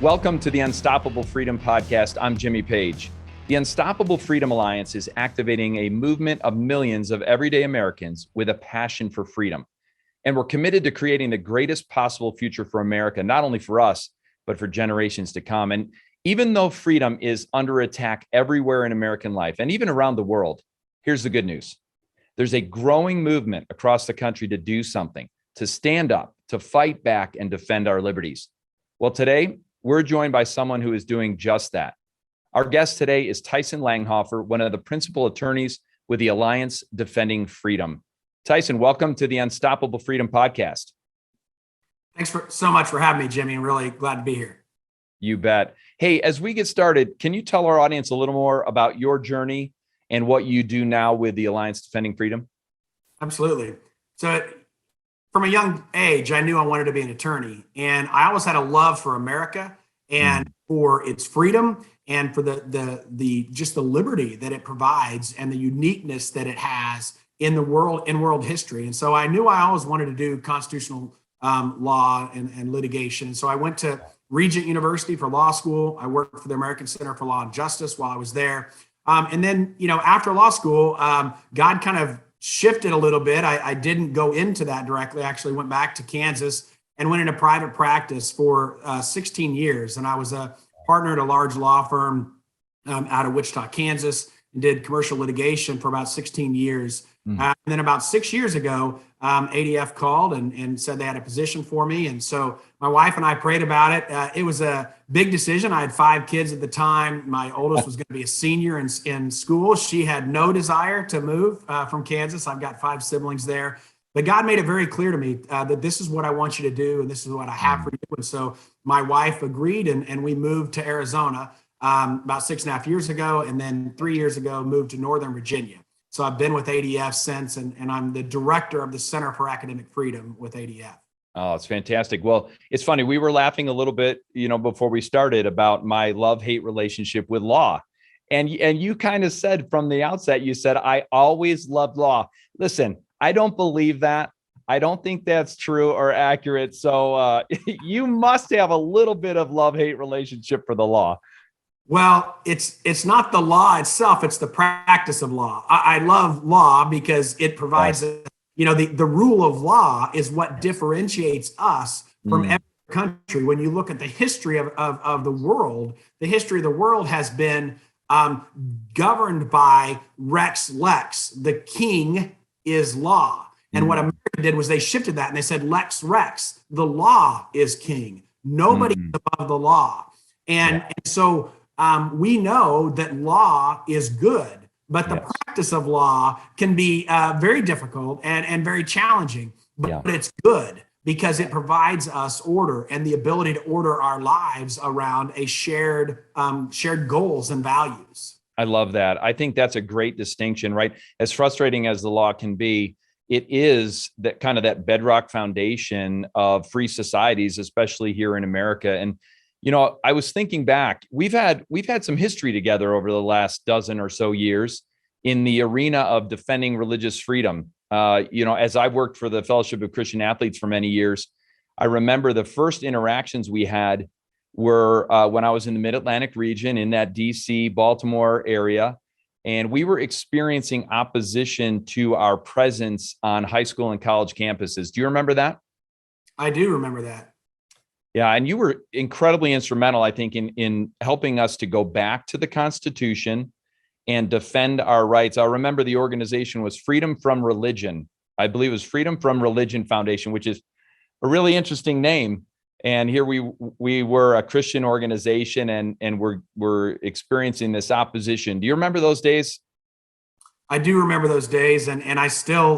Welcome to the Unstoppable Freedom Podcast. I'm Jimmy Page. The Unstoppable Freedom Alliance is activating a movement of millions of everyday Americans with a passion for freedom. And we're committed to creating the greatest possible future for America, not only for us, but for generations to come. And even though freedom is under attack everywhere in American life and even around the world, here's the good news. There's a growing movement across the country to do something, to stand up, to fight back and defend our liberties. Well, today, we're joined by someone who is doing just that. Our guest today is TYSON LANGHOFER, one of the principal attorneys with the Alliance Defending Freedom. TYSON, welcome to the Unstoppable Freedom Podcast. Thanks so much for having me, Jimmy. I'm really glad to be here. You bet. Hey, as we get started, can you tell our audience a little more about your journey and what you do now with the Alliance Defending Freedom? Absolutely. So from a young age, I knew I wanted to be an attorney, and I always had a love for America and for its freedom and for the just the liberty that it provides and the uniqueness that it has in the world, in world history. And so I knew I always wanted to do constitutional law and litigation. And so I went to Regent University for law school. I worked for the American Center for Law and Justice while I was there. And then, after law school, God kind of shifted a little bit. I didn't go into that directly. I actually went back to Kansas and went into private practice for 16 years. And I was a partner at a large law firm out of Wichita, Kansas, and did commercial litigation for about 16 years. And then about 6 years ago, ADF called and said they had a position for me. And so my wife and I prayed about it. It was a big decision. I had 5 kids at the time. My oldest was going to be a senior in school. She had no desire to move from Kansas. I've got 5 siblings there. But God made it very clear to me that this is what I want you to do, and this is what I have for you. And so my wife agreed, and we moved to Arizona about 6.5 years ago. And then 3 years ago, moved to Northern Virginia. So I've been with ADF since, and I'm the director of the Center for Academic Freedom with ADF. Oh, it's fantastic. Well, it's funny. We were laughing a little bit, before we started about my love-hate relationship with law. And you kind of said from the outset, you said, I always loved law. Listen, I don't believe that. I don't think that's true or accurate. So you must have a little bit of love-hate relationship for the law. Well, it's not the law itself, it's the practice of law. I love law because it provides, the rule of law is what differentiates us from every country. When you look at the history of the world, the history of the world has been governed by Rex Lex. The king is law. And what America did was they shifted that and they said, Lex Rex, the law is king. Nobody is above the law. And so we know that law is good, but the practice of law can be very difficult and very challenging, but it's good because it provides us order and the ability to order our lives around a shared goals and values. I love that. I think that's a great distinction, right? As frustrating as the law can be, it is that kind of that bedrock foundation of free societies, especially here in America. And I was thinking back, we've had some history together over the last dozen or so years in the arena of defending religious freedom. As I've worked for the Fellowship of Christian Athletes for many years, I remember the first interactions we had were when I was in the Mid-Atlantic region in that DC, Baltimore area, and we were experiencing opposition to our presence on high school and college campuses. Do you remember that? I do remember that. Yeah, and you were incredibly instrumental, I think, in helping us to go back to the Constitution and defend our rights. I remember the organization was Freedom from Religion. I believe it was Freedom from Religion Foundation, which is a really interesting name. And here we were a Christian organization, and we're experiencing this opposition. Do you remember those days? I do remember those days, and I still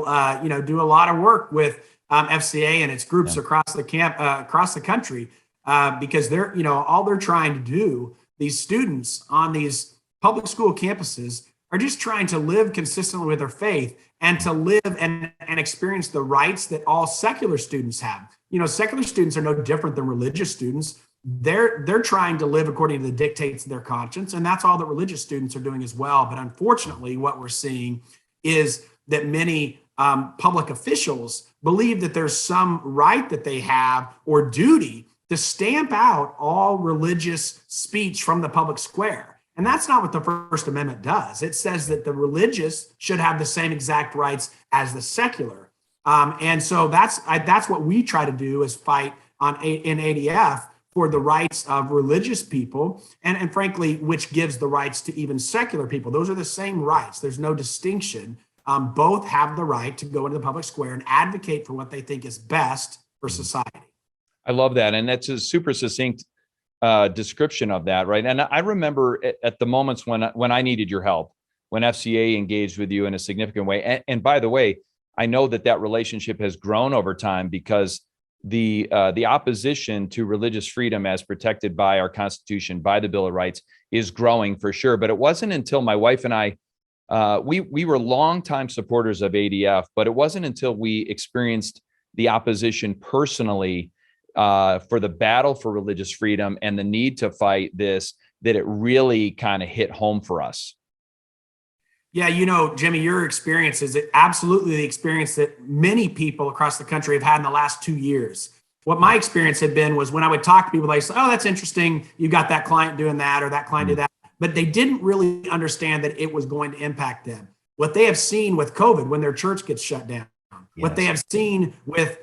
do a lot of work with FCA and its groups across the country, because they're all they're trying to do, these students on these public school campuses are just trying to live consistently with their faith and to live and experience the rights that all secular students have. Secular students are no different than religious students. They're trying to live according to the dictates of their conscience, and that's all that religious students are doing as well. But unfortunately, what we're seeing is that many public officials believe that there's some right that they have or duty to stamp out all religious speech from the public square. And that's not what the First Amendment does. It says that the religious should have the same exact rights as the secular. And so that's what we try to do, is fight in ADF for the rights of religious people, and frankly, which gives the rights to even secular people. Those are the same rights. There's no distinction. Both have the right to go into the public square and advocate for what they think is best for society. I love that. And that's a super succinct description of that, right? And I remember at the moments when I needed your help, when FCA engaged with you in a significant way. And by the way, I know that relationship has grown over time, because the opposition to religious freedom as protected by our Constitution, by the Bill of Rights, is growing for sure. But it wasn't until my wife and I, we were longtime supporters of ADF, but it wasn't until we experienced the opposition personally for the battle for religious freedom and the need to fight this, that it really kind of hit home for us. Yeah, Jimmy, your experience is absolutely the experience that many people across the country have had in the last 2 years. What my experience had been was when I would talk to people, they say, oh, that's interesting. You got that client doing that, or that client did that. But they didn't really understand that it was going to impact them. What they have seen with COVID, when their church gets shut down, what they have seen with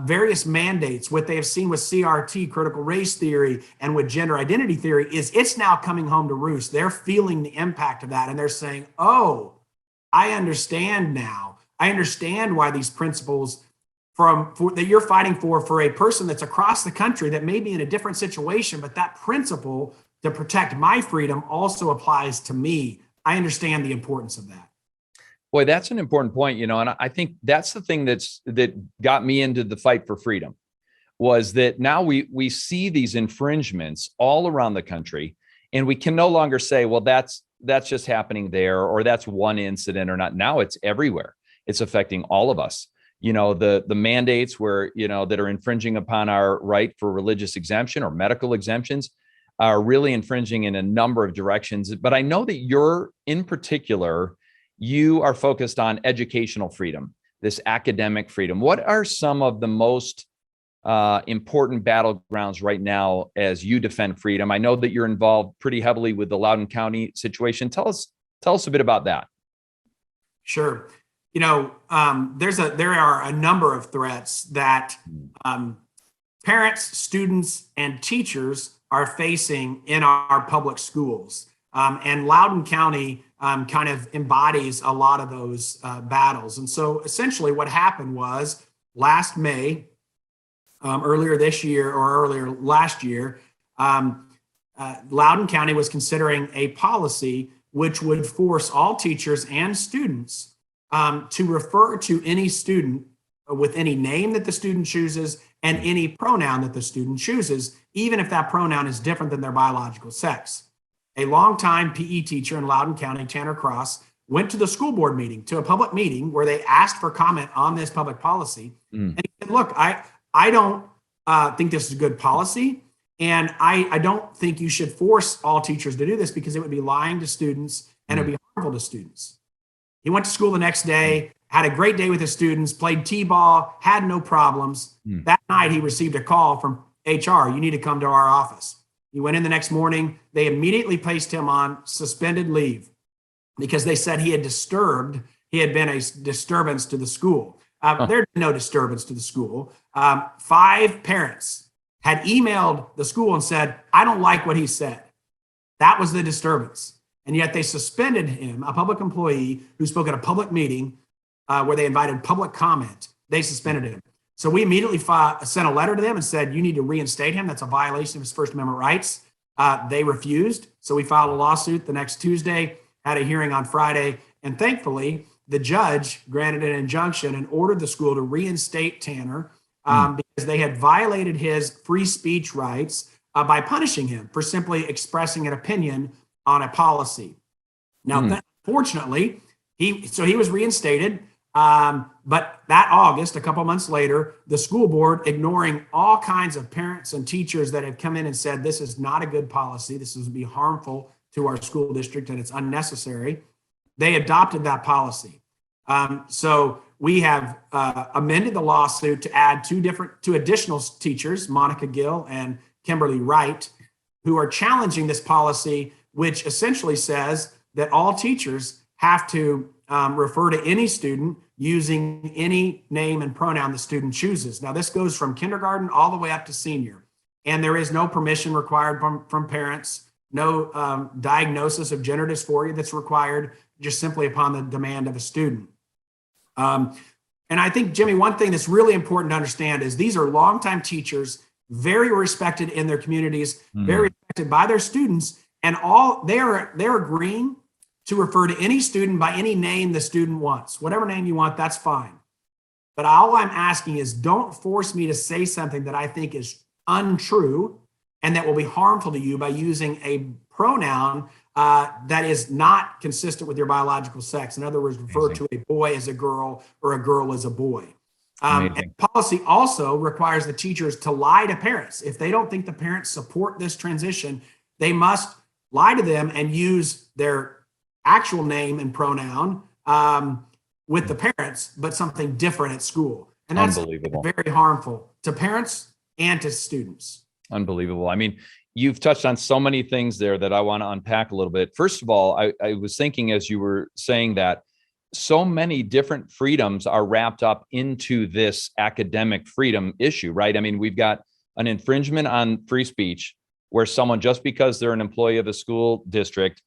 various mandates, what they have seen with CRT, critical race theory, and with gender identity theory, is it's now coming home to roost. They're feeling the impact of that, and they're saying, oh, I understand now. I understand why these principles that you're fighting for a person that's across the country that may be in a different situation, but that principle to protect my freedom also applies to me. I understand the importance of that. Boy, that's an important point, and I think that's the thing that got me into the fight for freedom, was that now we see these infringements all around the country, and we can no longer say, well, that's just happening there, or that's one incident or not. Now it's everywhere. It's affecting all of us. The mandates where, that are infringing upon our right for religious exemption or medical exemptions are really infringing in a number of directions. But I know that you are focused on educational freedom, this academic freedom. What are some of the most important battlegrounds right now as you defend freedom? I know that you're involved pretty heavily with the Loudoun County situation. Tell us a bit about that. Sure. There are a number of threats that parents, students, and teachers are facing in our public schools. And Loudoun County kind of embodies a lot of those battles. And so essentially what happened was last May, earlier this year or earlier last year, Loudoun County was considering a policy which would force all teachers and students to refer to any student with any name that the student chooses and any pronoun that the student chooses, even if that pronoun is different than their biological sex. A longtime PE teacher in Loudoun County, Tanner Cross, went to the school board meeting, to a public meeting where they asked for comment on this public policy. And he said, look, I don't think this is a good policy. And I don't think you should force all teachers to do this, because it would be lying to students and it would be harmful to students. He went to school the next day, had a great day with his students, played t-ball, had no problems. That night, he received a call from HR. You need to come to our office. He went in the next morning. They immediately placed him on suspended leave because they said he had been a disturbance to the school. There'd been no disturbance to the school. 5 parents had emailed the school and said, I don't like what he said. That was the disturbance. And yet they suspended him, a public employee who spoke at a public meeting where they invited public comment. They suspended him. So we immediately sent a letter to them and said, you need to reinstate him. That's a violation of his First Amendment rights. They refused. So we filed a lawsuit the next Tuesday, had a hearing on Friday. And thankfully, the judge granted an injunction and ordered the school to reinstate Tanner because they had violated his free speech rights by punishing him for simply expressing an opinion on a policy. Now, fortunately, he was reinstated. But that August, a couple months later, the school board, ignoring all kinds of parents and teachers that had come in and said, this is not a good policy, this would be harmful to our school district and it's unnecessary, they adopted that policy. So we have amended the lawsuit to add two additional teachers, Monica Gill and Kimberly Wright, who are challenging this policy, which essentially says that all teachers have to refer to any student using any name and pronoun the student chooses. Now, this goes from kindergarten all the way up to senior, and there is no permission required from parents, no diagnosis of gender dysphoria that's required, just simply upon the demand of a student. And I think, Jimmy, one thing that's really important to understand is these are longtime teachers, very respected in their communities, very respected by their students, and they're agreeing to refer to any student by any name the student wants. Whatever name you want, that's fine. But all I'm asking is, don't force me to say something that I think is untrue and that will be harmful to you by using a pronoun that is not consistent with your biological sex. In other words, refer to a boy as a girl or a girl as a boy. And policy also requires the teachers to lie to parents. If they don't think the parents support this transition, they must lie to them and use their actual name and pronoun with the parents, but something different at school. And that's unbelievable. Very harmful to parents and to students. Unbelievable. I mean, you've touched on so many things there that I want to unpack a little bit. First of all, I was thinking as you were saying that so many different freedoms are wrapped up into this academic freedom issue, right? I mean, we've got an infringement on free speech where someone, just because they're an employee of a school district,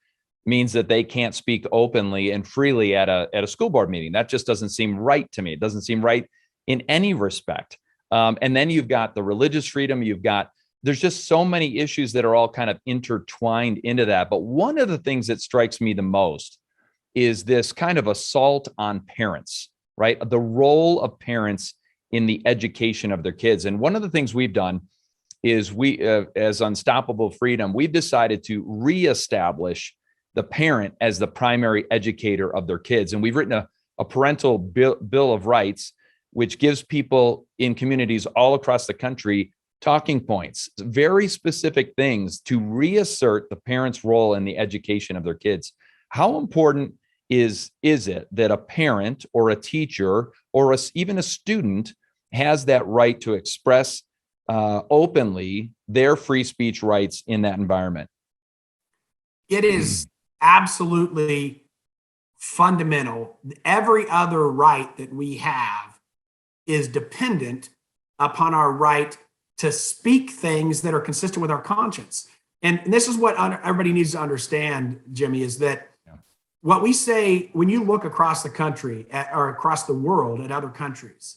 means that they can't speak openly and freely at a school board meeting. That just doesn't seem right to me. It doesn't seem right in any respect. And then you've got the religious freedom. There's just so many issues that are all kind of intertwined into that. But one of the things that strikes me the most is this kind of assault on parents, right? The role of parents in the education of their kids. And one of the things we've done is as Unstoppable Freedom, we've decided to reestablish the parent as the primary educator of their kids. And we've written a parental bill of rights, which gives people in communities all across the country talking points, very specific things to reassert the parent's role in the education of their kids. How important is it that a parent or a teacher or even a student has that right to express openly their free speech rights in that environment? It is absolutely fundamental. Every other right that we have is dependent upon our right to speak things that are consistent with our conscience. And this is what everybody needs to understand, Jimmy, is that what we say, when you look across the country or across the world at other countries,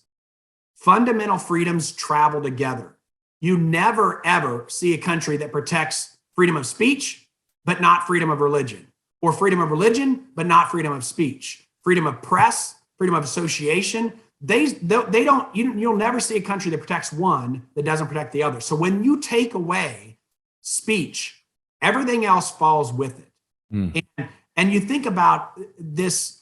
fundamental freedoms travel together. You never, ever see a country that protects freedom of speech, but not freedom of religion, or freedom of religion, but not freedom of speech, freedom of press, freedom of association. You'll never see a country that protects one that doesn't protect the other. So when you take away speech, everything else falls with it. And you think about this,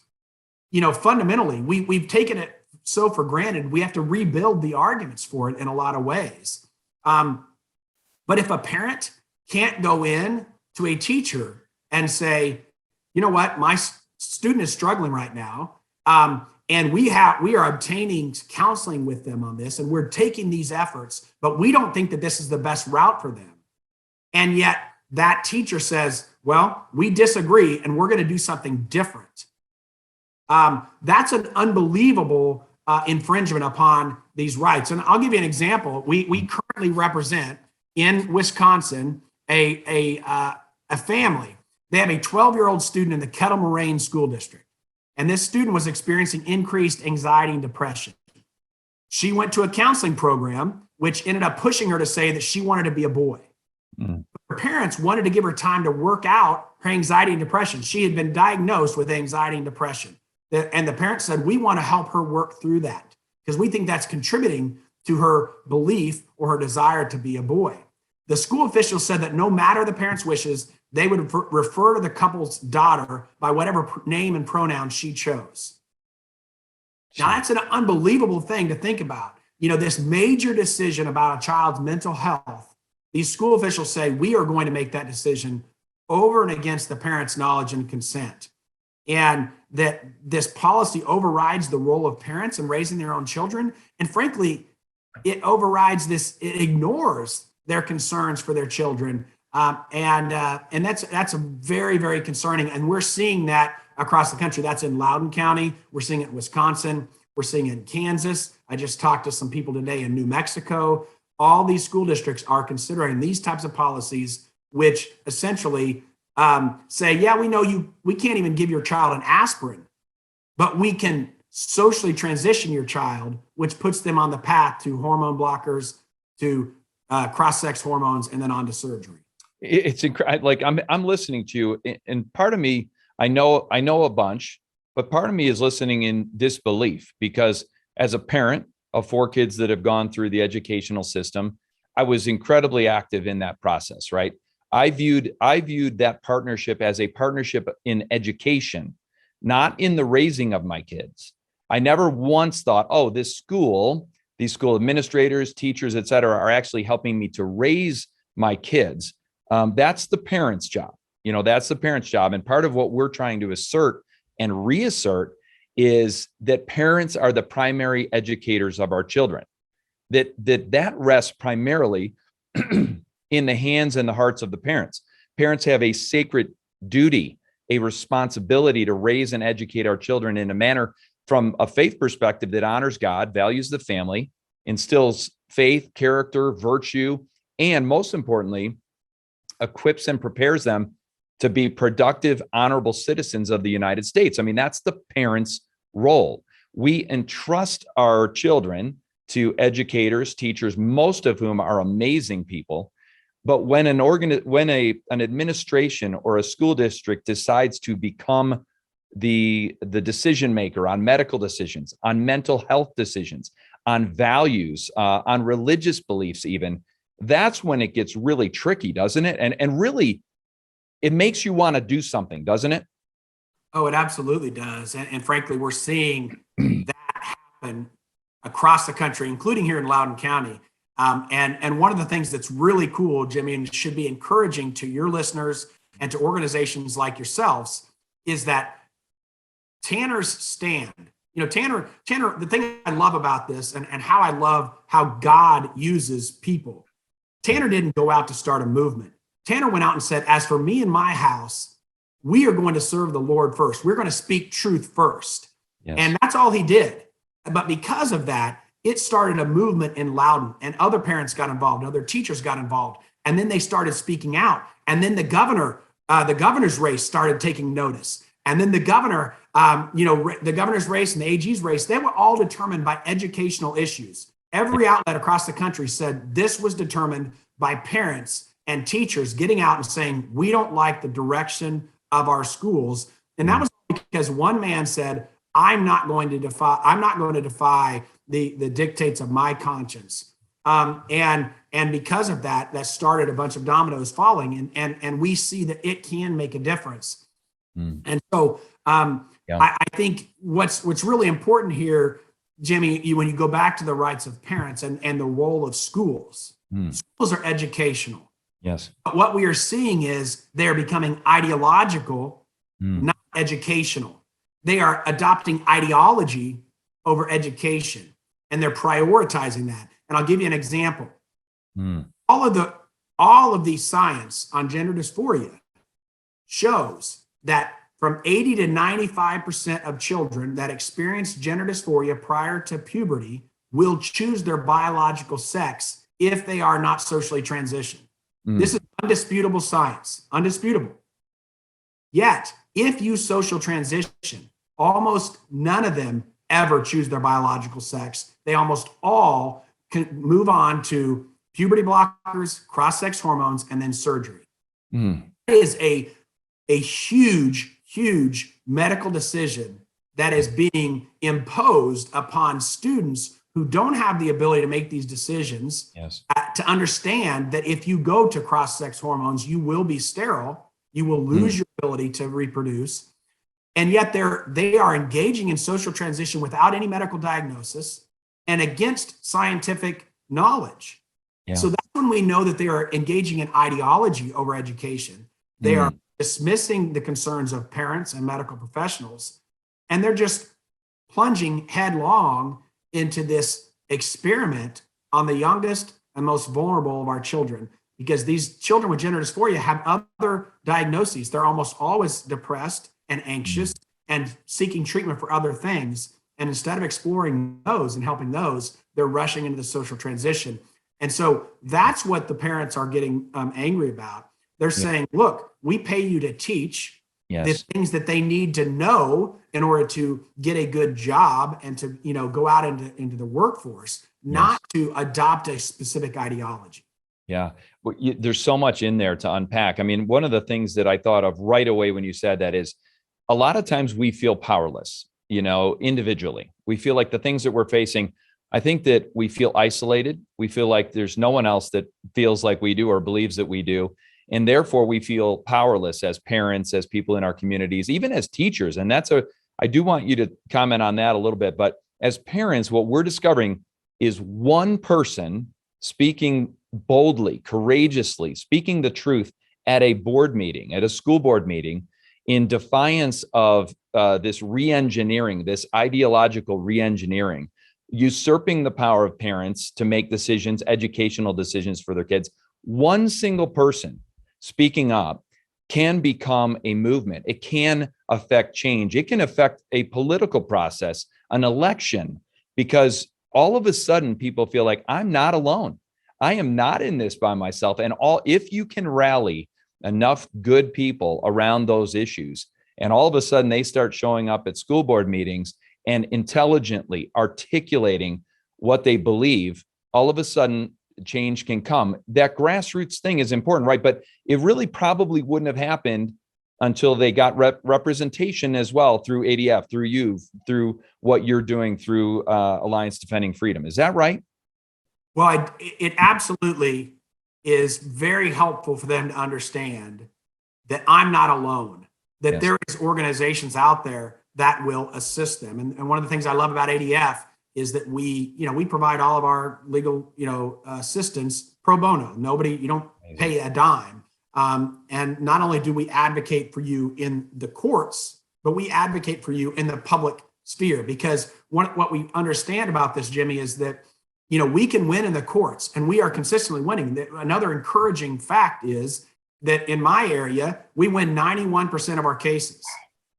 fundamentally, we've taken it so for granted. We have to rebuild the arguments for it in a lot of ways. But if a parent can't go in to a teacher and say, you know what, my student is struggling right now, and we are obtaining counseling with them on this, and we're taking these efforts, but we don't think that this is the best route for them. And yet that teacher says, well, we disagree, and we're going to do something different. That's an unbelievable infringement upon these rights. And I'll give you an example. We currently represent in Wisconsin a family. They have a 12-year-old student in the Kettle Moraine School District. And this student was experiencing increased anxiety and depression. She went to a counseling program, which ended up pushing her to say that she wanted to be a boy. Her parents wanted to give her time to work out her anxiety and depression. She had been diagnosed with anxiety and depression. And the parents said, we want to help her work through that because we think that's contributing to her belief or her desire to be a boy. The school officials said that no matter the parents' wishes, they would refer to the couple's daughter by whatever name and pronoun she chose. Now, that's an unbelievable thing to think about. This major decision about a child's mental health, these school officials say, we are going to make that decision over and against the parents' knowledge and consent. and that this policy overrides the role of parents in raising their own children. And frankly, it overrides this, it ignores their concerns for their children. And that's a very, very concerning. And we're seeing that across the country. That's in Loudoun County. We're seeing it in Wisconsin. We're seeing it in Kansas. I just talked to some people today in New Mexico. All these school districts are considering these types of policies, which essentially say, yeah, we know we can't even give your child an aspirin, but we can socially transition your child, which puts them on the path to hormone blockers, to cross-sex hormones, and then on to surgery. It's incredible. Like I'm listening to you, and part of me, I know a bunch, but part of me is listening in disbelief, because as a parent of 4 kids that have gone through the educational system, I was incredibly active in that process, right? I viewed that partnership as a partnership in education, not in the raising of my kids. I never once thought, oh, these school administrators, teachers, et cetera, are actually helping me to raise my kids. That's the parent's job. That's the parent's job. And part of what we're trying to assert and reassert is that parents are the primary educators of our children, that rests primarily in the hands and the hearts of the parents. Parents have a sacred duty, a responsibility to raise and educate our children in a manner from a faith perspective that honors God, values the family, instills faith, character, virtue, and most importantly, equips and prepares them to be productive, honorable citizens of the United States. I mean, that's the parents' role. We entrust our children to educators, teachers, most of whom are amazing people. But when an administration or a school district decides to become the decision maker on medical decisions, on mental health decisions, on values, on religious beliefs even, that's when it gets really tricky, doesn't it? And really, it makes you want to do something, doesn't it? Oh, it absolutely does. And frankly, we're seeing that happen across the country, including here in Loudoun County. And one of the things that's really cool, Jimmy, and should be encouraging to your listeners and to organizations like yourselves, is that Tanner's stand. Tanner, the thing I love about this and how I love how God uses people, Tanner didn't go out to start a movement. Tanner went out and said, as for me and my house, we are going to serve the Lord first. We're going to speak truth first. Yes. And that's all he did. But because of that, it started a movement in Loudoun, and other parents got involved, other teachers got involved, and then they started speaking out. And then the governor's race started taking notice. And then the governor, the governor's race and the AG's race, they were all determined by educational issues. Every outlet across the country said this was determined by parents and teachers getting out and saying, we don't like the direction of our schools. And that was because one man said, I'm not going to defy the dictates of my conscience. And because of that, that started a bunch of dominoes falling, and we see that it can make a difference. And so I think what's really important here, Jimmy, when you go back to the rights of parents and the role of schools, schools are educational. Yes. But what we are seeing is they're becoming ideological, not educational. They are adopting ideology over education, and they're prioritizing that. And I'll give you an example. All of the science on gender dysphoria shows that from 80 to 95% of children that experience gender dysphoria prior to puberty will choose their biological sex if they are not socially transitioned. This is undisputable science, undisputable. Yet, if you social transition, almost none of them ever choose their biological sex. They almost all can move on to puberty blockers, cross-sex hormones, and then surgery. It is a huge, huge medical decision that is being imposed upon students who don't have the ability to make these decisions. Yes. To understand that if you go to cross-sex hormones, you will be sterile, you will lose your ability to reproduce. And yet they are engaging in social transition without any medical diagnosis and against scientific knowledge. Yeah. So that's when we know that they are engaging in ideology over education. They are dismissing the concerns of parents and medical professionals, and they're just plunging headlong into this experiment on the youngest and most vulnerable of our children, because these children with gender dysphoria have other diagnoses. They're almost always depressed and anxious and seeking treatment for other things. And instead of exploring those and helping those, they're rushing into the social transition. And so that's what the parents are getting angry about. They're saying, look, we pay you to teach the things that they need to know in order to get a good job and to, go out into the workforce, not to adopt a specific ideology. Yeah. Well, there's so much in there to unpack. I mean, one of the things that I thought of right away when you said that is a lot of times we feel powerless, individually. We feel like the things that we're facing, I think that we feel isolated. We feel like there's no one else that feels like we do or believes that we do. And therefore we feel powerless as parents, as people in our communities, even as teachers. And I do want you to comment on that a little bit, but as parents, what we're discovering is one person speaking boldly, courageously, speaking the truth at a board meeting, at a school board meeting, in defiance of this re-engineering, this ideological re-engineering, usurping the power of parents to make decisions, educational decisions for their kids. One single person speaking up can become a movement. It can affect change. It can affect a political process, an election, because all of a sudden people feel like I'm not alone. I am not in this by myself. And if you can rally enough good people around those issues, and all of a sudden they start showing up at school board meetings and intelligently articulating what they believe, all of a sudden change can come. That grassroots thing is important, right? But it really probably wouldn't have happened until they got representation as well through ADF, through you, through what you're doing through Alliance Defending Freedom. Is that right? Well, it absolutely is very helpful for them to understand that I'm not alone, that there is organizations out there that will assist them. And one of the things I love about ADF is that we provide all of our legal, assistance pro bono. You don't pay a dime. And not only do we advocate for you in the courts, but we advocate for you in the public sphere, because what we understand about this, Jimmy, is that we can win in the courts, and we are consistently winning. Another encouraging fact is that in my area, we win 91% of our cases.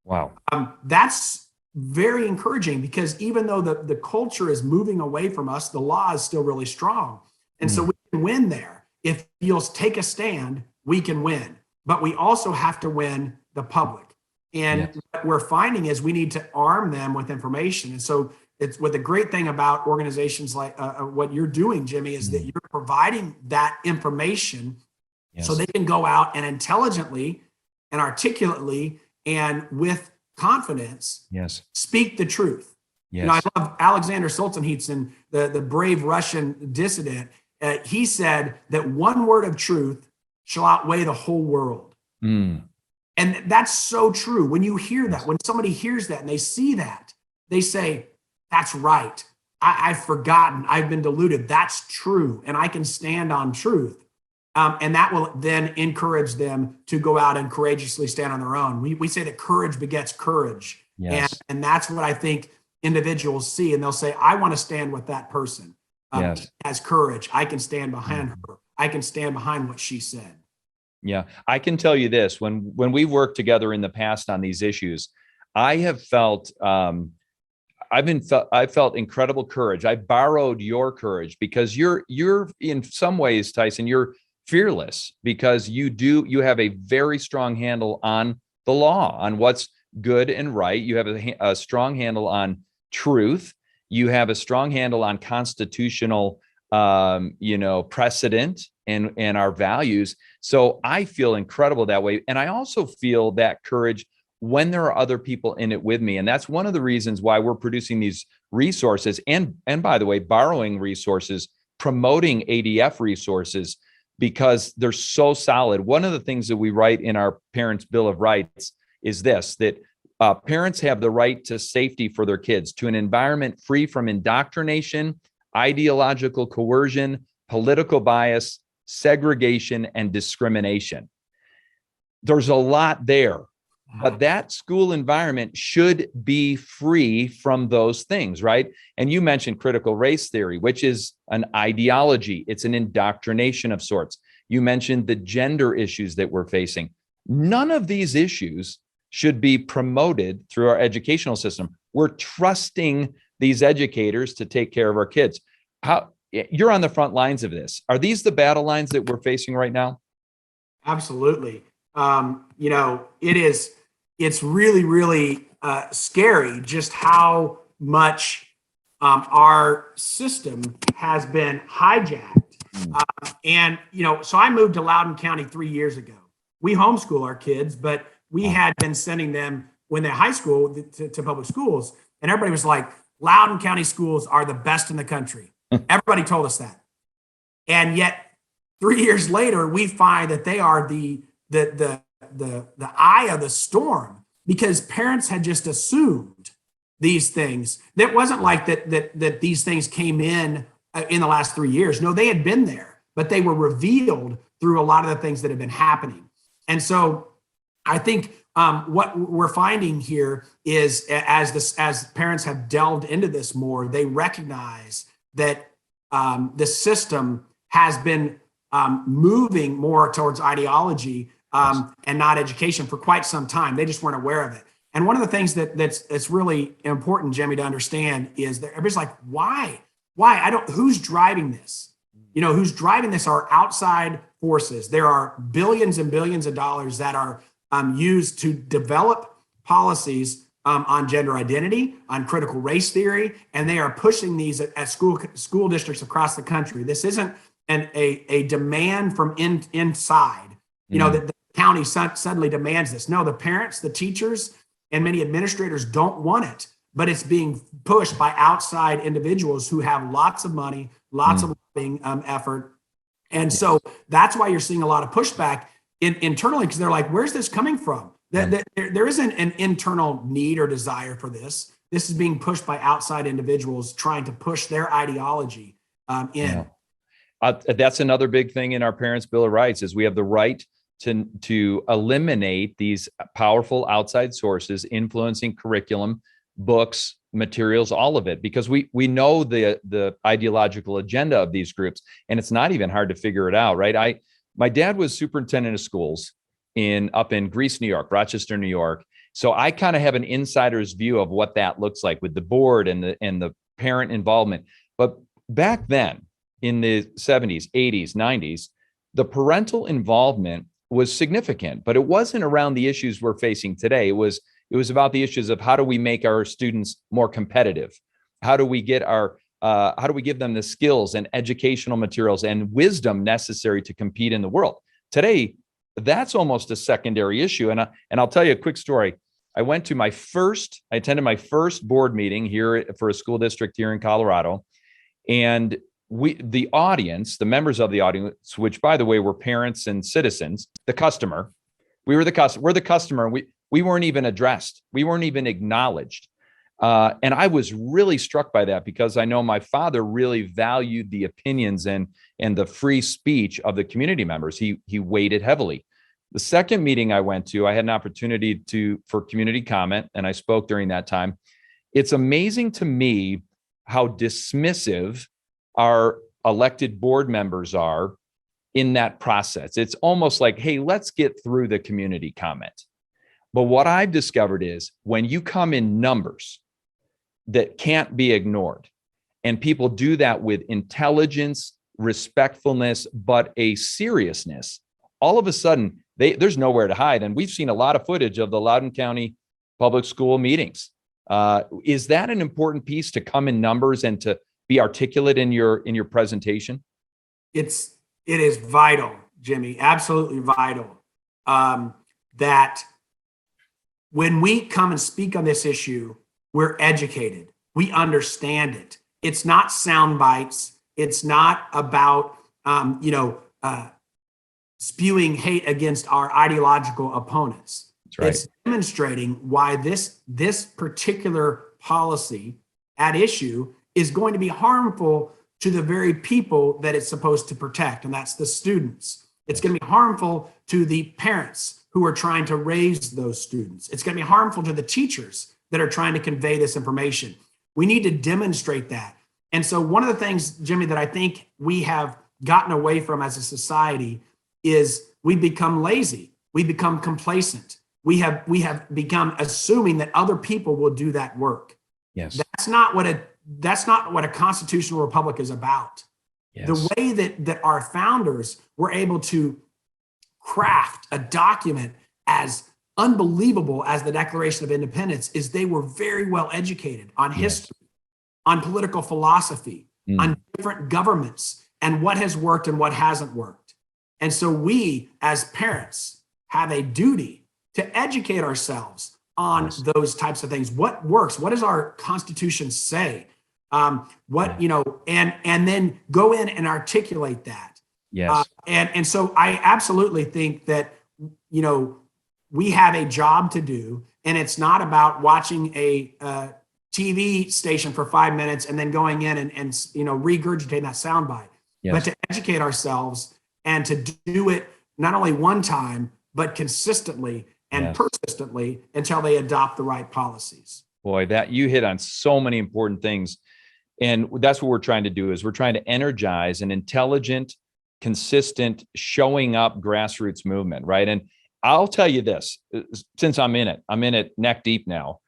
Wow. That's very encouraging, because even though the culture is moving away from us, the law is still really strong. And so we can win there. If you'll take a stand, we can win. But we also have to win the public. And what we're finding is we need to arm them with information. And so it's what the great thing about organizations like what you're doing, Jimmy, is that you're providing that information so they can go out and intelligently and articulately and with confidence speak the truth. I love Alexander Solzhenitsyn, the brave Russian dissident. He said that one word of truth shall outweigh the whole world. And that's so true. When you hear that, when somebody hears that and they see that, they say, that's right. I've forgotten. I've been deluded. That's true. And I can stand on truth. And that will then encourage them to go out and courageously stand on their own. We say that courage begets courage. And that's what I think individuals see. And they'll say, I want to stand with that person. As courage. I can stand behind her. I can stand behind what she said. Yeah. I can tell you this, when we've worked together in the past on these issues, I have felt, I felt incredible courage. I borrowed your courage, because you're in some ways, Tyson, you're fearless, because you have a very strong handle on the law, on what's good and right. You have a strong handle on truth. You have a strong handle on constitutional, precedent and our values. So I feel incredible that way. And I also feel that courage when there are other people in it with me. And that's one of the reasons why we're producing these resources. And by the way, borrowing resources, promoting ADF resources, because they're so solid. One of the things that we write in our Parents' Bill of Rights is this, that parents have the right to safety for their kids, to an environment free from indoctrination, ideological coercion, political bias, segregation, and discrimination. there's a lot there, but that school environment should be free from those things, right? And you mentioned critical race theory, which is an ideology. It's an indoctrination of sorts. You mentioned the gender issues that we're facing. None of these issues should be promoted through our educational system. We're trusting these educators to take care of our kids. You're on the front lines of this. Are these the battle lines that we're facing right now? Absolutely. It's really, really scary just how much our system has been hijacked. So I moved to Loudoun County 3 years ago. We homeschool our kids, but we had been sending them when they're high school to public schools. And everybody was like, Loudoun County schools are the best in the country. Everybody told us that. And yet 3 years later, we find that they are the eye of the storm because parents had just assumed these things. It wasn't like that these things came in the last 3 years. No, they had been there, but they were revealed through a lot of the things that have been happening. And so I think what we're finding here is as parents have delved into this more, they recognize that the system has been moving more towards ideology and not education for quite some time. They just weren't aware of it. And one of the things that's really important, Jimmy, to understand is that everybody's like, why? Who's driving this? Who's driving this are outside forces. There are billions and billions of dollars that are used to develop policies on gender identity, on critical race theory, and they are pushing these at school districts across the country. This isn't a demand from inside. That the county suddenly demands this. No, the parents, the teachers, and many administrators don't want it, but it's being pushed by outside individuals who have lots of money, lots of lobbying effort. And so that's why you're seeing a lot of pushback internally, because they're like, where's this coming from? There isn't an internal need or desire for this. This is being pushed by outside individuals trying to push their ideology in. That's another big thing in our Parents' Bill of Rights is we have the right to eliminate these powerful outside sources influencing curriculum, books, materials, all of it, because we know the ideological agenda of these groups, and it's not even hard to figure it out, right? My dad was superintendent of schools up in Greece, New York, Rochester, New York. So I kind of have an insider's view of what that looks like with the board and the parent involvement. But back then in the 70s, 80s, 90s, the parental involvement was significant, but it wasn't around the issues we're facing today. It was about the issues of how do we make our students more competitive? How do we give them the skills and educational materials and wisdom necessary to compete in the world? Today, that's almost a secondary issue. And I'll tell you a quick story. I attended my first board meeting here for a school district here in Colorado. And the members of the audience, which by the way, were parents and citizens, the customer, we're the customer. We weren't even addressed. We weren't even acknowledged. And I was really struck by that because I know my father really valued the opinions and the free speech of the community members. He weighted heavily. The second meeting I went to, I had an opportunity for community comment, and I spoke during that time. It's amazing to me how dismissive our elected board members are in that process. It's almost like, hey, let's get through the community comment. But what I've discovered is when you come in numbers that can't be ignored, and people do that with intelligence, respectfulness, but a seriousness, all of a sudden there's nowhere to hide. And we've seen a lot of footage of the Loudoun County public school meetings. Is that an important piece to come in numbers and to be articulate in your presentation? It is vital, Jimmy, absolutely vital, that when we come and speak on this issue, we're educated. We understand it. It's not sound bites. It's not about, spewing hate against our ideological opponents. That's right. It's demonstrating why this particular policy at issue is going to be harmful to the very people that it's supposed to protect, and that's the students. It's going to be harmful to the parents who are trying to raise those students. It's going to be harmful to the teachers that are trying to convey this information. We need to demonstrate that. And so one of the things, Jimmy, that I think we have gotten away from as a society is we become lazy. We become complacent. We have become assuming that other people will do that work. Yes. That's not what a constitutional republic is about. Yes. The way that our founders were able to craft a document as unbelievable as the Declaration of Independence is they were very well educated on history, on political philosophy, on different governments, and what has worked and what hasn't worked. And so we, as parents, have a duty to educate ourselves on those types of things. What works? What does our Constitution say? And then go in and articulate that. Yes. And so I absolutely think that, we have a job to do, and it's not about watching a TV station for 5 minutes and then going in and regurgitating that soundbite, but to educate ourselves and to do it not only one time, but consistently and persistently until they adopt the right policies. Boy, that you hit on so many important things. And that's what we're trying to do is we're trying to energize an intelligent, consistent, showing up grassroots movement, right? And I'll tell you this, since I'm in it neck deep now.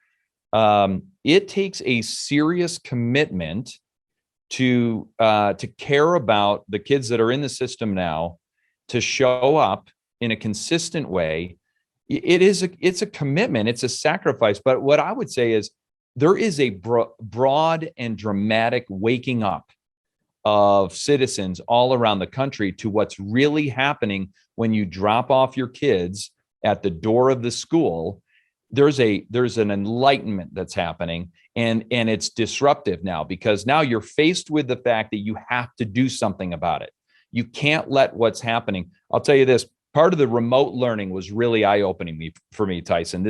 It takes a serious commitment to care about the kids that are in the system now, to show up in a consistent way. It's a commitment, it's a sacrifice. But what I would say is there is a broad and dramatic waking up of citizens all around the country to what's really happening when you drop off your kids at the door of the school. There's an enlightenment that's happening, and it's disruptive now, because now you're faced with the fact that you have to do something about it. You can't let what's happening. I'll tell you this, part of the remote learning was really eye-opening for me, Tyson.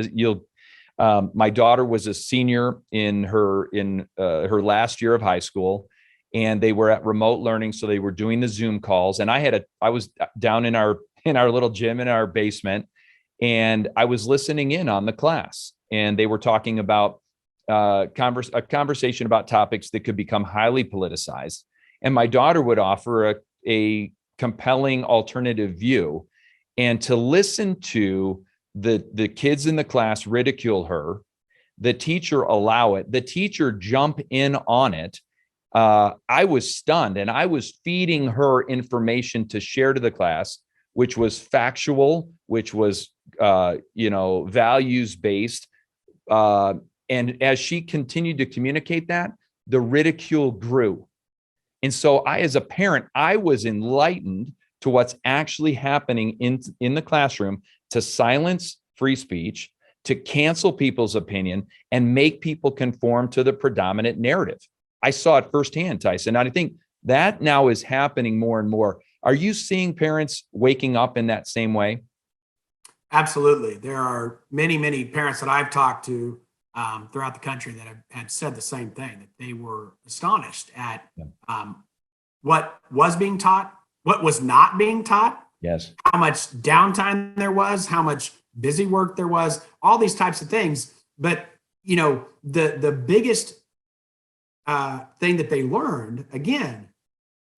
My daughter was a senior in her last year of high school, and they were at remote learning. So they were doing the Zoom calls, and I was down in our little gym in our basement, and I was listening in on the class, and they were talking about a conversation about topics that could become highly politicized. And my daughter would offer a compelling alternative view, and to listen to the kids in the class ridicule her, the teacher allow it, the teacher jump in on it. I was stunned, and I was feeding her information to share to the class, which was factual, which was, values-based. And as she continued to communicate that, the ridicule grew. And so as a parent, I was enlightened to what's actually happening in the classroom, to silence free speech, to cancel people's opinion, and make people conform to the predominant narrative. I saw it firsthand, Tyson. And I think that now is happening more and more. Are you seeing parents waking up in that same way? Absolutely. There are many, many parents that I've talked to throughout the country that have said the same thing, that they were astonished at what was being taught, what was not being taught, how much downtime there was, how much busy work there was, all these types of things. But, the biggest thing that they learned, again,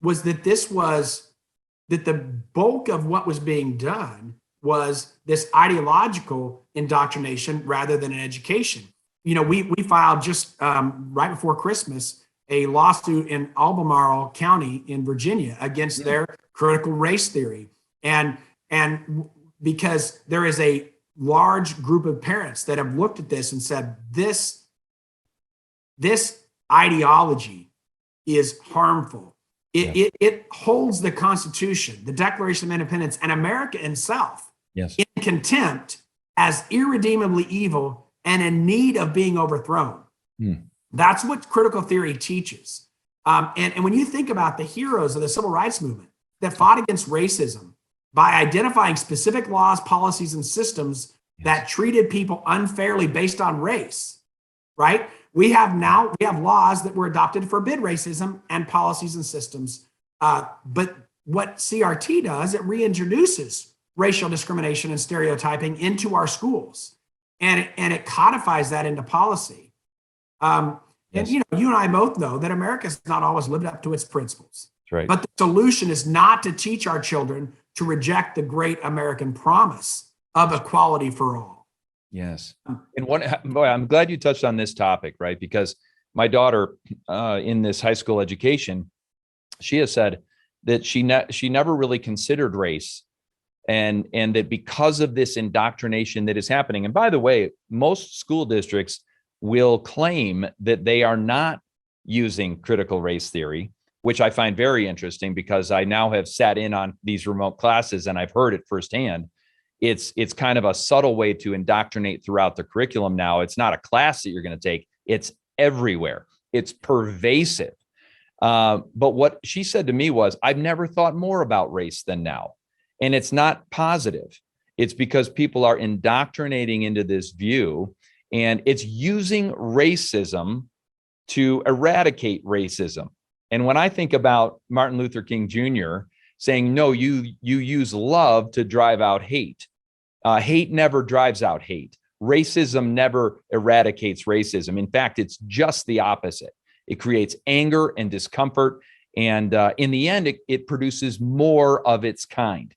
was that the bulk of what was being done was this ideological indoctrination rather than an education. We filed just right before Christmas a lawsuit in Albemarle County in Virginia against their critical race theory. And because there is a large group of parents that have looked at this and said, this ideology is harmful. It holds the Constitution, the Declaration of Independence, and America itself in contempt as irredeemably evil and in need of being overthrown. That's what critical theory teaches. And when you think about the heroes of the civil rights movement that fought against racism by identifying specific laws, policies, and systems that treated people unfairly based on race, right? We have laws that were adopted to forbid racism and policies and systems. But what CRT does, it reintroduces racial discrimination and stereotyping into our schools, and it codifies that into policy. And Yes. you and I both know that America's not always lived up to its principles. That's right. But the solution is not to teach our children to reject the great American promise of equality for all. Yes. And boy, I'm glad you touched on this topic, right? Because my daughter, in this high school education, she has said that she never really considered race, and that because of this indoctrination that is happening. And by the way, most school districts will claim that they are not using critical race theory, which I find very interesting because I now have sat in on these remote classes and I've heard it firsthand. It's kind of a subtle way to indoctrinate throughout the curriculum now. It's not a class that you're going to take. It's everywhere. It's pervasive. But what she said to me was, I've never thought more about race than now. And it's not positive. It's because people are indoctrinating into this view, and it's using racism to eradicate racism. And when I think about Martin Luther King Jr. saying, no, you use love to drive out hate. Hate never drives out hate. Racism never eradicates racism. In fact, it's just the opposite. It creates anger and discomfort. And in the end, it produces more of its kind.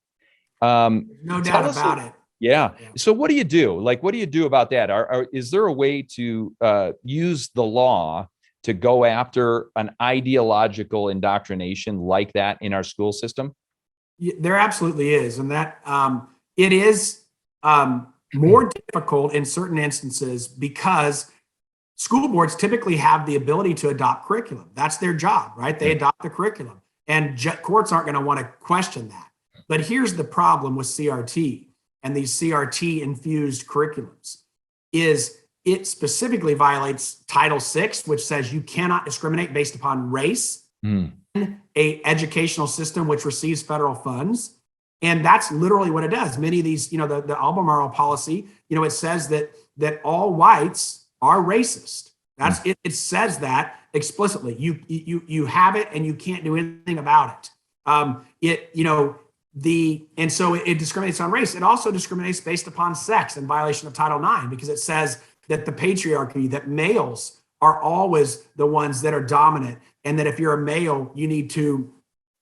No doubt about it. Yeah. So what do you do? Like, what do you do about that? Is there a way to use the law to go after an ideological indoctrination like that in our school system? There absolutely is. And that it is more difficult in certain instances because school boards typically have the ability to adopt curriculum. That's their job, right? They adopt the curriculum, and courts aren't going to want to question that. But here's the problem with CRT and these CRT infused curriculums is it specifically violates Title VI, which says you cannot discriminate based upon race, a educational system which receives federal funds. And that's literally what it does. Many of these, the Albemarle policy, it says that all whites are racist. That's it. It says that explicitly. You have it, and you can't do anything about it. And so it discriminates on race. It also discriminates based upon sex in violation of Title IX, because it says that the patriarchy, that males are always the ones that are dominant, and that if you're a male, you need to,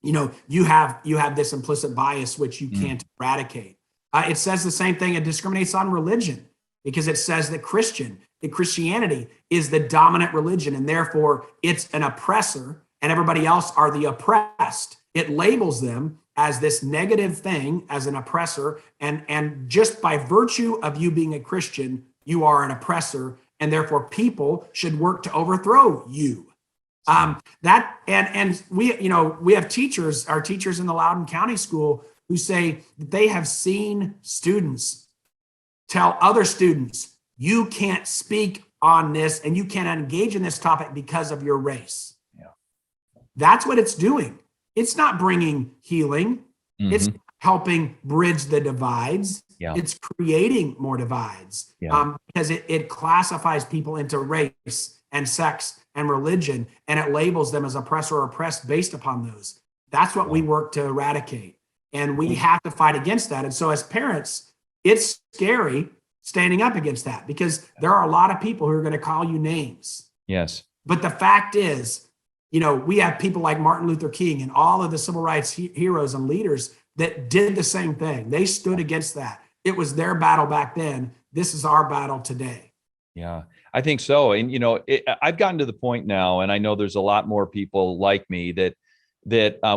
you have this implicit bias which you can't eradicate. It says the same thing. It discriminates on religion, because it says that Christianity is the dominant religion, and therefore it's an oppressor, and everybody else are the oppressed. It labels them as this negative thing, as an oppressor, and just by virtue of you being a Christian, you are an oppressor, and therefore people should work to overthrow you. We have teachers, our teachers in the Loudoun County School, who say that they have seen students tell other students, you can't speak on this and you can't engage in this topic because of your race. Yeah. That's what it's doing. It's not bringing healing. It's helping bridge the divides. Yeah. It's creating more divides, because it classifies people into race and sex and religion, and it labels them as oppressor or oppressed based upon those. That's what we work to eradicate, and we have to fight against that. And so as parents, it's scary standing up against that, because there are a lot of people who are going to call you names. Yes. But the fact is, we have people like Martin Luther King and all of the civil rights heroes and leaders that did the same thing. They stood against that. It was their battle back then. This is our battle today. Yeah, I think so. And, I've gotten to the point now, and I know there's a lot more people like me that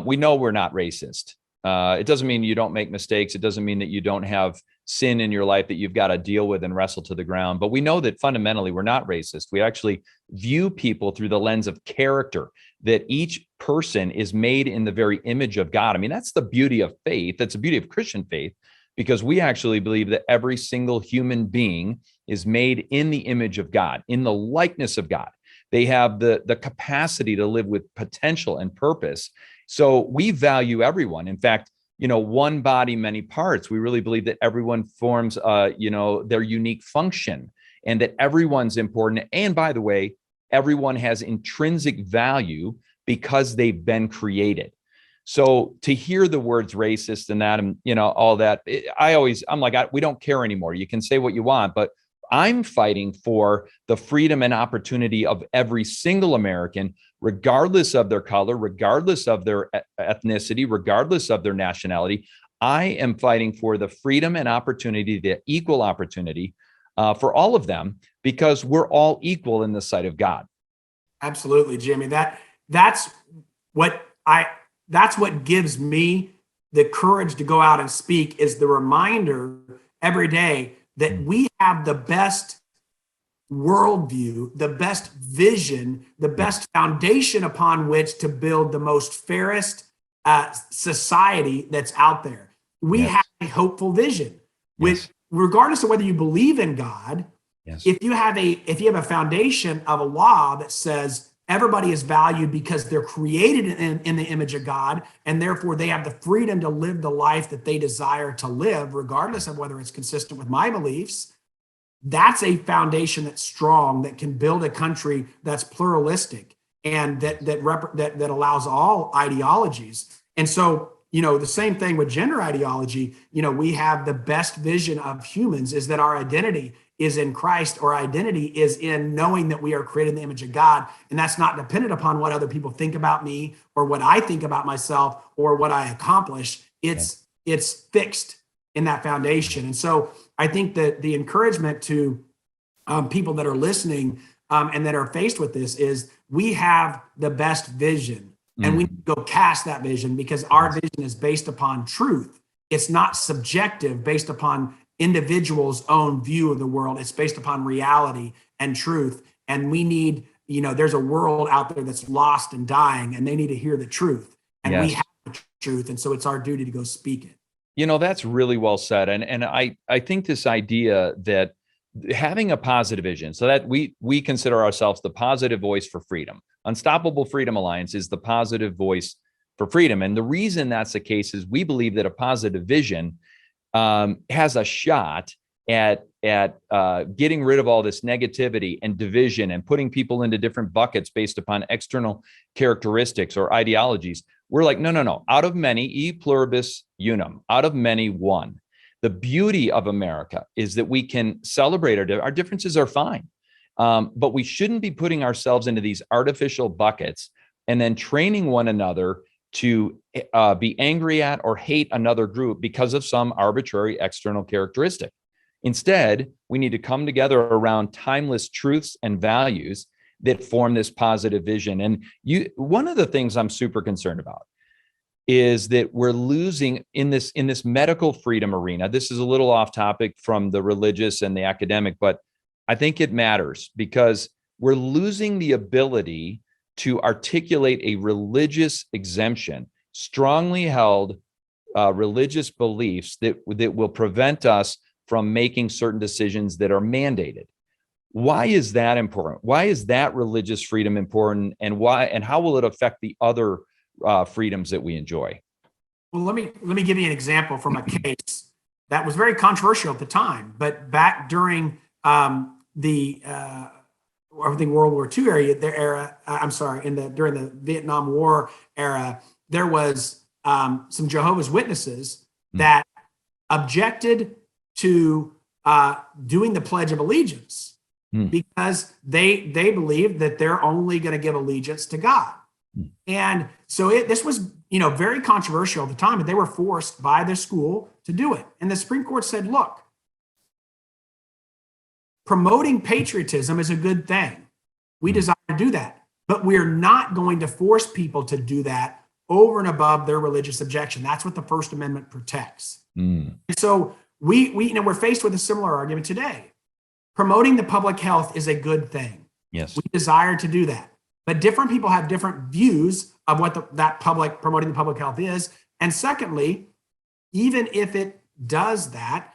we know we're not racist. It doesn't mean you don't make mistakes. It doesn't mean that you don't have sin in your life that you've got to deal with and wrestle to the ground. But we know that fundamentally we're not racist. We actually view people through the lens of character, that each person is made in the very image of God. I mean, that's the beauty of faith. That's the beauty of Christian faith, because we actually believe that every single human being is made in the image of God, in the likeness of God. They have the capacity to live with potential and purpose. So we value everyone. In fact, one body, many parts. We really believe that everyone forms, their unique function, and that everyone's important. And by the way, everyone has intrinsic value because they've been created. So to hear the words racist and that, and all that, I'm like, we don't care anymore. You can say what you want, but I'm fighting for the freedom and opportunity of every single American, regardless of their color, regardless of their ethnicity, regardless of their nationality. I am fighting for the freedom and opportunity, the equal opportunity for all of them, because we're all equal in the sight of God. Absolutely, Jimmy. That's what gives me the courage to go out and speak, is the reminder every day that we have the best worldview, the best vision, the best foundation upon which to build the most fairest society that's out there. We have a hopeful vision, which, regardless of whether you believe in God, if you have a foundation of a law that says everybody is valued because they're created in the image of God, and therefore they have the freedom to live the life that they desire to live, regardless of whether it's consistent with my beliefs, that's a foundation that's strong, that can build a country that's pluralistic and that allows all ideologies. And so, the same thing with gender ideology. We have the best vision of humans, is that our identity is in Christ. Our identity is in knowing that we are created in the image of God. And that's not dependent upon what other people think about me or what I think about myself or what I accomplish. It's fixed in that foundation. And so I think that the encouragement to people that are listening and that are faced with this is, we have the best vision. And we need to go cast that vision, because our vision is based upon truth. It's not subjective, based upon individuals' own view of the world. It's based upon reality and truth. And we need, there's a world out there that's lost and dying, and they need to hear the truth. And we have the truth. And so it's our duty to go speak it. That's really well said. And I think this idea that having a positive vision, so that we consider ourselves the positive voice for freedom. Unstoppable Freedom Alliance is the positive voice for freedom. And the reason that's the case is we believe that a positive vision has a shot at getting rid of all this negativity and division and putting people into different buckets based upon external characteristics or ideologies. We're like, no. Out of many, e pluribus unum. Out of many, one. The beauty of America is that we can celebrate our differences are fine. But we shouldn't be putting ourselves into these artificial buckets and then training one another to be angry at or hate another group because of some arbitrary external characteristic. Instead, we need to come together around timeless truths and values that form this positive vision. And one of the things I'm super concerned about is that we're losing in this medical freedom arena. This is a little off topic from the religious and the academic, but I think it matters, because we're losing the ability to articulate a religious exemption, strongly held religious beliefs that will prevent us from making certain decisions that are mandated. Why is that important? Why is that religious freedom important? And why, and how will it affect the other freedoms that we enjoy? Well, let me give you an example from a case that was very controversial at the time, but back during I think World War II during the Vietnam War era, there was some Jehovah's Witnesses that objected to doing the Pledge of Allegiance because they believed that they're only going to give allegiance to God. And so this was, very controversial at the time, but they were forced by their school to do it. And the Supreme Court said, look, promoting patriotism is a good thing. We desire to do that, but we're not going to force people to do that over and above their religious objection. That's what the First Amendment protects. And so we're faced with a similar argument today. Promoting the public health is a good thing. Yes. We desire to do that, but different people have different views of what promoting the public health is. And secondly, even if it does that,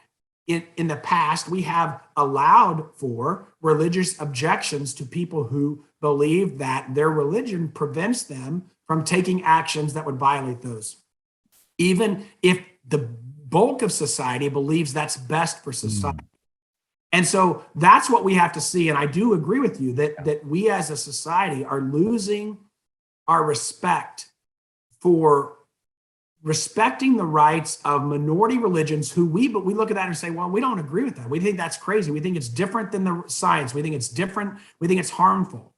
in the past, we have allowed for religious objections to people who believe that their religion prevents them from taking actions that would violate those, even if the bulk of society believes that's best for society. And so that's what we have to see. And I do agree with you that we as a society are losing our respect for respecting the rights of minority religions who but we look at that and say, well, we don't agree with that. We think that's crazy. We think it's different than the science. We think it's different. We think it's harmful.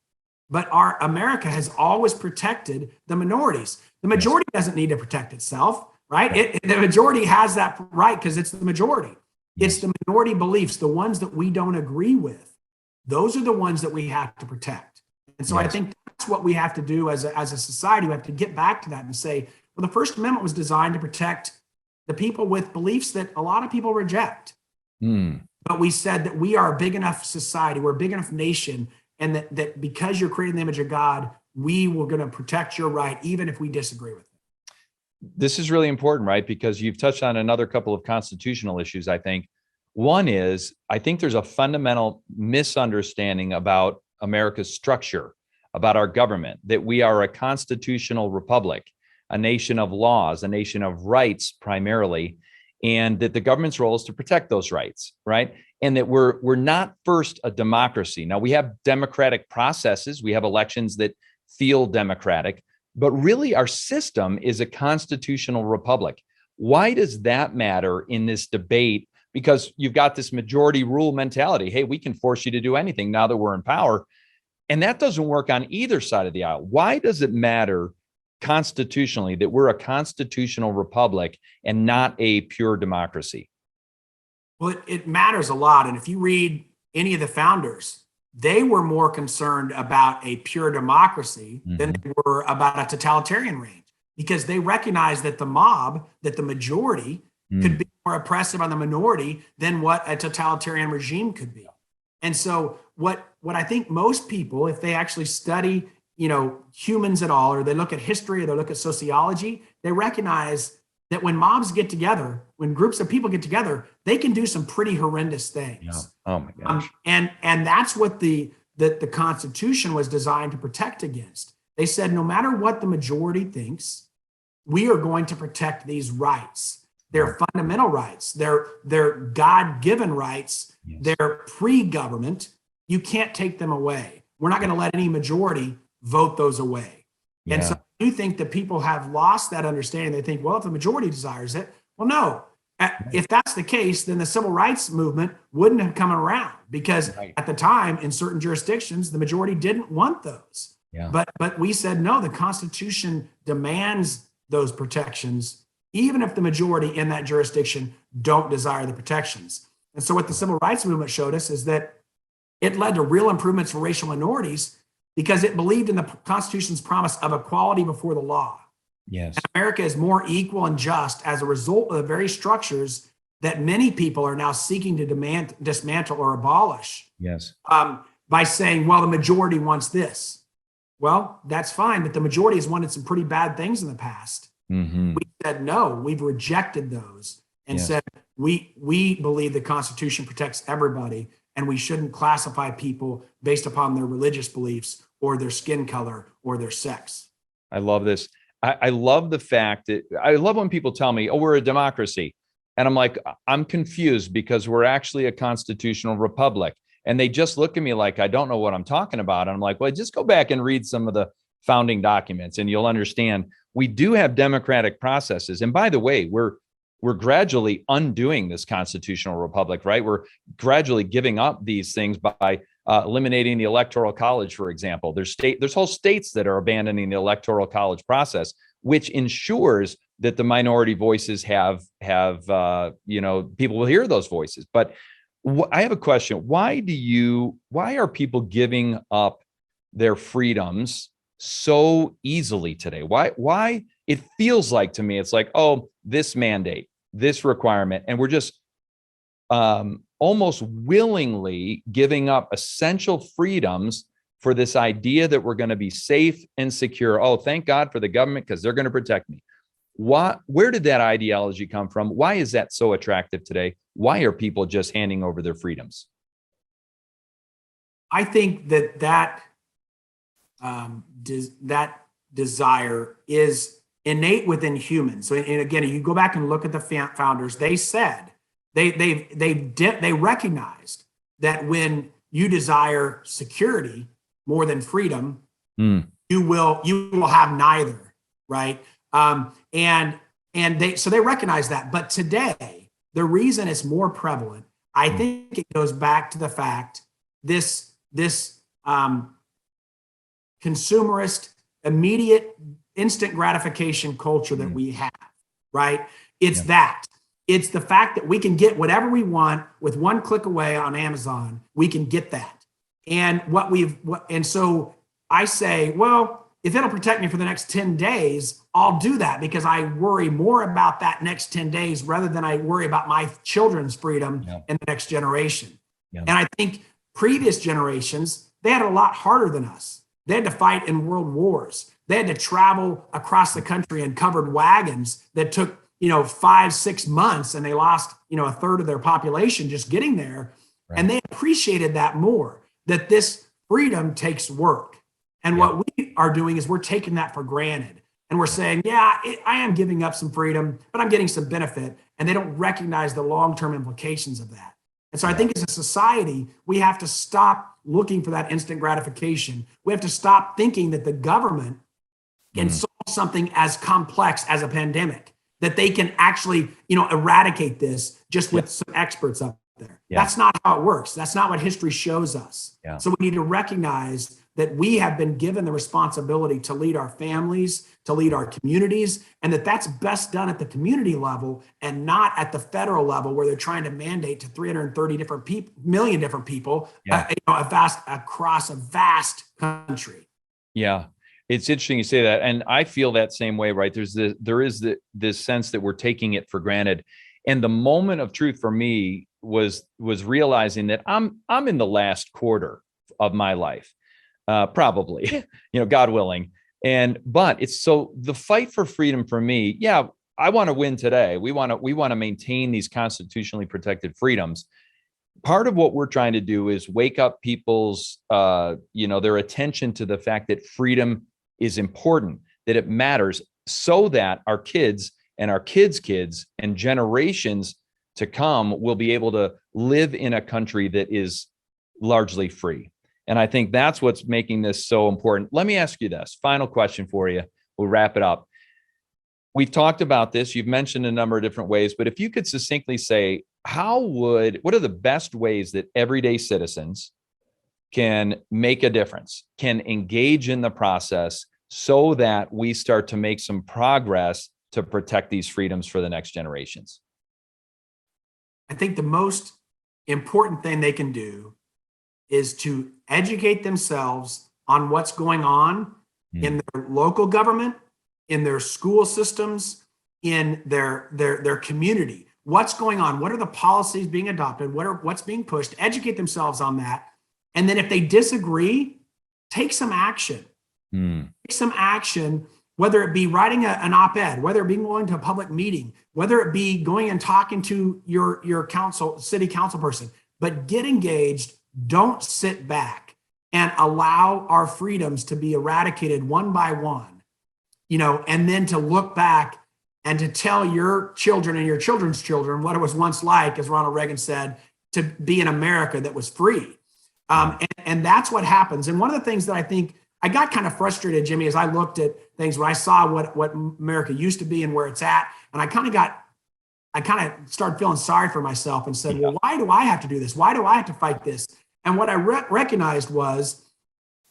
But our America has always protected the minorities. The majority doesn't need to protect itself, right? The majority has that right because it's the majority. It's the minority beliefs, the ones that we don't agree with. Those are the ones that we have to protect. And so I think that's what we have to do as a society. We have to get back to that and say, well, the First Amendment was designed to protect the people with beliefs that a lot of people reject. But we said that we are a big enough society, we're a big enough nation, and that because you're created in the image of God, we were going to protect your right, even if we disagree with it. This is really important, right? Because you've touched on another couple of constitutional issues, I think. One is, I think there's a fundamental misunderstanding about America's structure, about our government, that we are a constitutional republic, a nation of laws, a nation of rights primarily, and that the government's role is to protect those rights, right? And that we're not first a democracy. Now, we have democratic processes, we have elections that feel democratic, but really our system is a constitutional republic. Why does that matter in this debate? Because you've got this majority rule mentality. Hey, we can force you to do anything now that we're in power. And that doesn't work on either side of the aisle. Why does it matter constitutionally that we're a constitutional republic and not a pure democracy? Well, it matters a lot. And if you read any of the founders, they were more concerned about a pure democracy than they were about a totalitarian reign, because they recognized that the mob, that the majority could be more oppressive on the minority than what a totalitarian regime could be. And so what I think most people, if they actually study, humans at all, or they look at history, or they look at sociology, they recognize that when mobs get together, when groups of people get together, they can do some pretty horrendous things. Yeah. Oh my gosh. And that's what the Constitution was designed to protect against. They said, no matter what the majority thinks, we are going to protect these rights. They're fundamental rights. They're God-given rights. They're pre-government. You can't take them away. We're not going to let any majority vote those away. Yeah. And so I do think that people have lost that understanding. They think, well, if the majority desires it, well, no. If that's the case, then the civil rights movement wouldn't have come around, because at the time, in certain jurisdictions, the majority didn't want those. Yeah. But we said, no, the Constitution demands those protections, even if the majority in that jurisdiction don't desire the protections. And so what the civil rights movement showed us is that it led to real improvements for racial minorities, because it believed in the Constitution's promise of equality before the law. Yes. And America is more equal and just as a result of the very structures that many people are now seeking to dismantle or abolish. Yes. By saying, well, the majority wants this. Well, that's fine, but the majority has wanted some pretty bad things in the past. We said, no, we've rejected those and said, we believe the Constitution protects everybody, and we shouldn't classify people based upon their religious beliefs or their skin color or their sex. I love this. I love the fact that I love when people tell me, oh, we're a democracy. And I'm like, I'm confused, because we're actually a constitutional republic. And they just look at me like I don't know what I'm talking about. And I'm like, well, just go back and read some of the founding documents and you'll understand we do have democratic processes. And by the way, we're gradually undoing this constitutional republic, right? We're gradually giving up these things by eliminating the electoral college, for example. There's whole states that are abandoning the electoral college process, which ensures that the minority voices have people will hear those voices. But I have a question. Why are people giving up their freedoms so easily today? Why it feels like to me, it's like, oh, this mandate, this requirement, and we're just almost willingly giving up essential freedoms for this idea that we're going to be safe and secure. Oh, thank God for the government, because they're going to protect me. Where did that ideology come from? Why is that so attractive today? Why are people just handing over their freedoms? I think that desire is innate within humans. So, and again, you go back and look at the founders. They said they recognized that when you desire security more than freedom, you will have neither, right? And So they recognize that. But today, the reason it's more prevalent, I think it goes back to the fact this consumerist, immediate, instant gratification culture that we have, right? It's that. It's the fact that we can get whatever we want with one click away on Amazon. We can get that. And so I say, well, if it'll protect me for the next 10 days, I'll do that because I worry more about that next 10 days rather than I worry about my children's freedom in the next generation. And I think previous generations, they had it a lot harder than us. They had to fight in world wars. They had to travel across the country in covered wagons that took, 5-6 months, and they lost, a third of their population just getting there. Right. And they appreciated that more, that this freedom takes work. And what we are doing is we're taking that for granted. And we're saying, I am giving up some freedom, but I'm getting some benefit. And they don't recognize the long-term implications of that. And so I think as a society, we have to stop looking for that instant gratification. We have to stop thinking that the government can solve something as complex as a pandemic, that they can actually, eradicate this just with some experts up there. That's not how it works. That's not what history shows us. So we need to recognize that we have been given the responsibility to lead our families, to lead our communities, and that's best done at the community level and not at the federal level where they're trying to mandate to 330 million different people across a vast country. Yeah. It's interesting you say that. And I feel that same way, right? There is this sense that we're taking it for granted. And the moment of truth for me was realizing that I'm in the last quarter of my life. Probably, God willing. But it's so the fight for freedom for me. Yeah, I want to win today. We want to maintain these constitutionally protected freedoms. Part of what we're trying to do is wake up people's, their attention to the fact that freedom is important, that it matters, so that our kids and our kids' kids and generations to come will be able to live in a country that is largely free. And I think that's what's making this so important. Let me ask you this final question for you. We'll wrap it up. We've talked about this. You've mentioned a number of different ways, but if you could succinctly say, what are the best ways that everyday citizens can make a difference, can engage in the process so that we start to make some progress to protect these freedoms for the next generations? I think the most important thing they can do is to educate themselves on what's going on in their local government, in their school systems, in their community. What's going on? What are the policies being adopted? What's being pushed? Educate themselves on that. And then if they disagree, take some action. Take some action, whether it be writing an op-ed, whether it be going to a public meeting, whether it be going and talking to your city council person, but get engaged. Don't sit back and allow our freedoms to be eradicated one by one, and then to look back and to tell your children and your children's children what it was once like, as Ronald Reagan said, to be in America that was free. And that's what happens. And one of the things that I think I got kind of frustrated, Jimmy, as I looked at things when I saw what America used to be and where it's at. And I kind of started feeling sorry for myself and said, well, why do I have to do this? Why do I have to fight this? And what I recognized was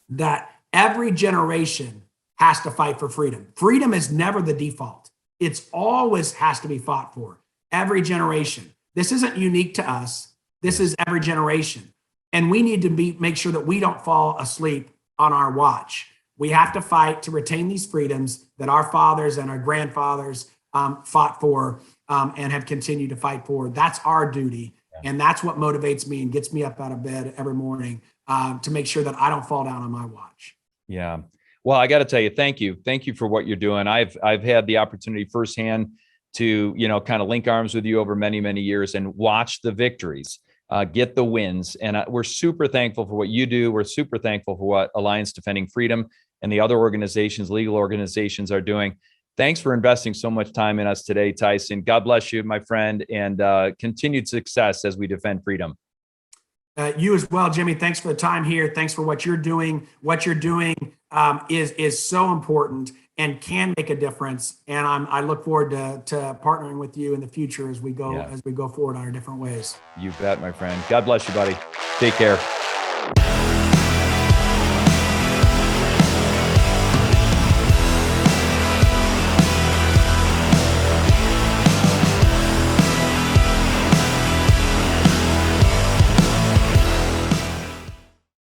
that every generation has to fight for freedom. Freedom is never the default. It's always has to be fought for. Every generation. This isn't unique to us. This is every generation. And we need to make sure that we don't fall asleep on our watch. We have to fight to retain these freedoms that our fathers and our grandfathers fought for and have continued to fight for. That's our duty. And that's what motivates me and gets me up out of bed every morning to make sure that I don't fall down on my watch. Yeah. Well, I got to tell you, thank you. Thank you for what you're doing. I've had the opportunity firsthand to, kind of link arms with you over many, many years and watch the victories, get the wins. And we're super thankful for what you do. We're super thankful for what Alliance Defending Freedom and the other organizations, legal organizations, are doing. Thanks for investing so much time in us today, Tyson. God bless you, my friend, and continued success as we defend freedom. You as well, Jimmy. Thanks for the time here. Thanks for what you're doing. What you're doing is so important. and can make a difference. And I look forward to partnering with you in the future as we go forward on our different ways. You bet, my friend. God bless you, buddy. Take care.